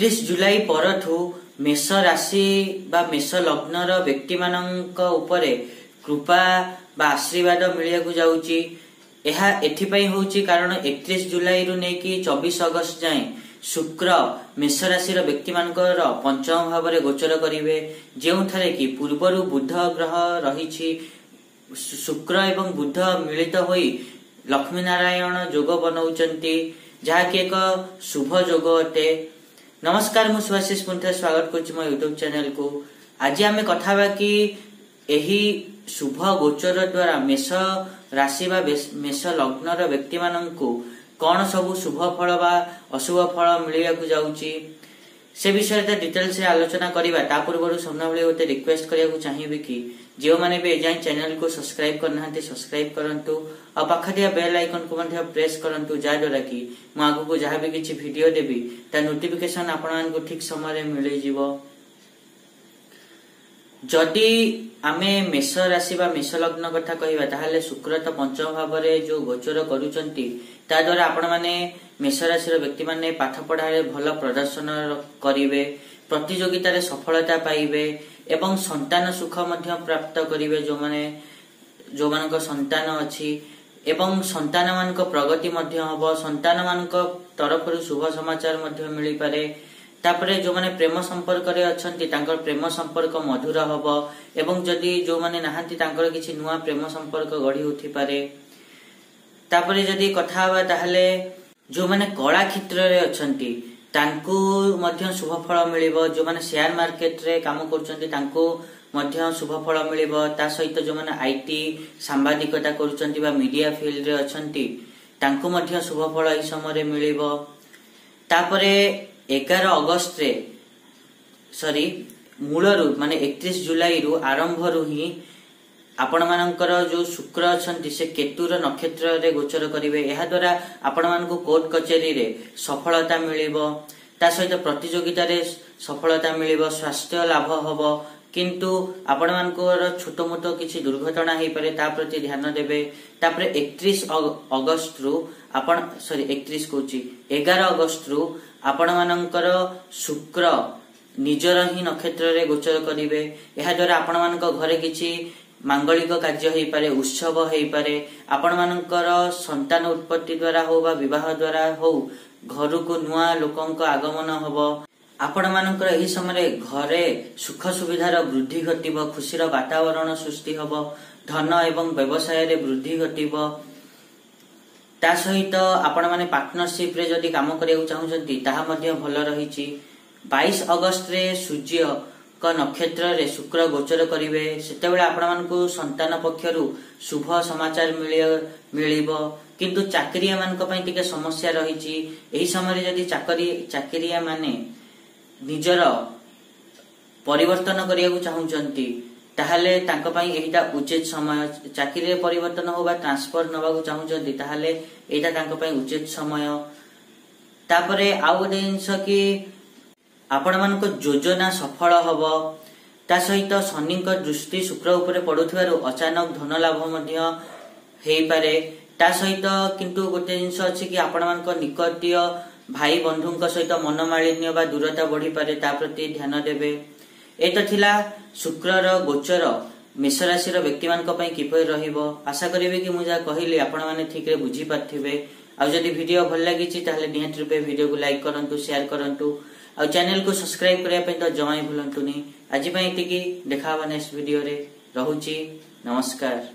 31 जुलाई परठू मेष राशि बा मेष लग्नर व्यक्ति मानक उपरे कृपा बा आशीर्वाद मिलिया जाउची। एहा एथिपई होउची कारण 31 जुलाई रु नेकी 24 अगस्त जाए शुक्र मेष राशि व्यक्ति मानकर पंचम भाव में गोचर करिवे, जेउथारे कि पूर्वरु बुध ग्रह रहिछि। शुक्र एवं बुध मिलित होई लक्ष्मी नारायण जोग बनाउचंती, जहाँकि एक शुभ जोग अटे। नमस्कार, मु सुभाषिष पुंथे स्वागत करछि मो यूट्यूब चैनल को। आज आमे कथा बा कि एही शुभ गोचर द्वारा मेष राशि बा मेष लग्नर व्यक्ति माननकु कौन सब शुभ फल बा अशुभ फल मिलिया जाउची से विषय डिटेल्स रे आलोचना करिबा। ता पूर्व समना भले होते रिक्वेस्ट करिया चाहिए कि जो माने भी एजाई चैनल को सब्सक्राइब करना सब्सक्राइब करंतु और पाखदिया बेल आइकन को मध्य प्रेस करंतु, जा द्वारा कि मु आगु को जहां भी किछि वीडियो देबी ता नोटिफिकेशन आपण मान को ठीक समय रे मिलि जिवो। जदि आमे मेष राशि बा मेष लग्न कथा कहिबा ताहाले शुक्र तो पंचम भाव में जो गोचर करूचंती ता द्वारा आपण माने मेष राशि व्यक्ति माने पाठ पढ़ारे भल प्रदर्शन करिवे, प्रतियोगिता रे सफलता पाइबे एवं संतान सुख मध्य प्राप्त करिवे। जो मानक संतान अछि एवं संतान मानक प्रगति मध्य हबो, संतान मानक तरफ शुभ समाचार मध्य मिली पारे। तापरे जो माने प्रेम संपर्क रे अछंती तांकर प्रेम संपर्क मधुर हबो एवं जदि जो माने नाहंती तांकर किछि नुवा प्रेम संपर्क गढ़ी उठी पारे। तापरे जदि कथा हबा ताहले जो माने कला क्षेत्र रे अछंती तांको मध्य शुभ फल मिलिबो। जो माने शेयर मार्केट रे काम करचंती तांको मध्य शुभ फल मिलिबो। ता सहित जो माने आईटी सांबादिकता करचंती बा मीडिया फील्ड रे अछंती तांको मध्य शुभ फल एही समय रे मिलिबो। तापरे 11 अगस्त रे मूलरू माने 31 जुलाई रु आरंभ रु ही आपण मानकर जो शुक्र अछंती से केतुर नक्षत्र रे गोचर करिवे। एहा द्वारा आपण मानको कोर्ट कचेरी रे सफलता मिलिबो, ता सहित प्रतियोगिता रे सफलता मिलिबो, स्वास्थ्य लाभ हबो। किंतु आपण मानकर छोटो मोटो किछि दुर्घटना हेई पारे, ता प्रति ध्यान देबे। तापरे 31 अगस्त रु आपण 31 कोची 11 अगस्त रु आपण मानकर शुक्र निजर ही नक्षत्र रे गोचर करिवे। एहा द्वारा आपण मानक घरे किछि मांगलिक कार्य हेई पारे, उत्सव हेई पारे। आपण मानकर संतान उत्पत्ति द्वारा हो बा विवाह द्वारा हो घर को नुआ लोकंक आगमन हबो। आपण मानकर एही समय घरे सुख सुविधार वृद्धि घटिबो, खुशीर वातावरण सृष्टि हबो, धन एवं व्यवसाय रे वृद्धि घटिबो। ता सहित आपण माने पार्टनरशिप रे जदि काम करिया चाहुचंती ताहा मध्य भल रहिछि। 22 अगस्त रे सूर्य का नक्षत्र रे शुक्र गोचर करिवे, सेतेबेले आपण मानकु संतान पक्षरु शुभ समाचार मिलिबो। किंतु चाकरिया मानक पई टिके समस्या रहिछि। एही समय रे जदि चाकरिया माने निजर परिवर्तन करिया चाहुचंती ताहाले तांका पई एहिटा उचित समय। चाकरी रे परिवर्तन होबा ट्रांसफर नबाकु चाहुचंती ताहाले एटा तांका पई उचित समय। तापरे आउ गोटे जिंस कि आपण मानको योजना सफल हबो। ता सहित शनि दृष्टि शुक्र उपरे पडुथिबारु अचानक धन लाभ मध्य हेई पारे। ता सहित किंतु गोटे जिंस अछि कि आपण मानको निकटीय भाई बंधुक सहित मनमालिन्य बा दूरता बढ़ी पारे, ता प्रति ध्यान देबे। एतो थिला शुक्रर गोचर मेष राशि व्यक्ति मानक पई किपरि रहिबो। आशा करिवे कि मु जा कहिली आपण माने ठीक रे बुझी पाथिबे। आ जदि वीडियो भल लागिछि ताहले निहात रूपे वीडियो को लाइक करंतु, शेयर करंतु और चैनल को सब्सक्राइब करिया पई तो जमाई भूलंतुनी। आज पई एतिकी, देखा नेक्स्ट वीडियो रे। रहुछि, नमस्कार।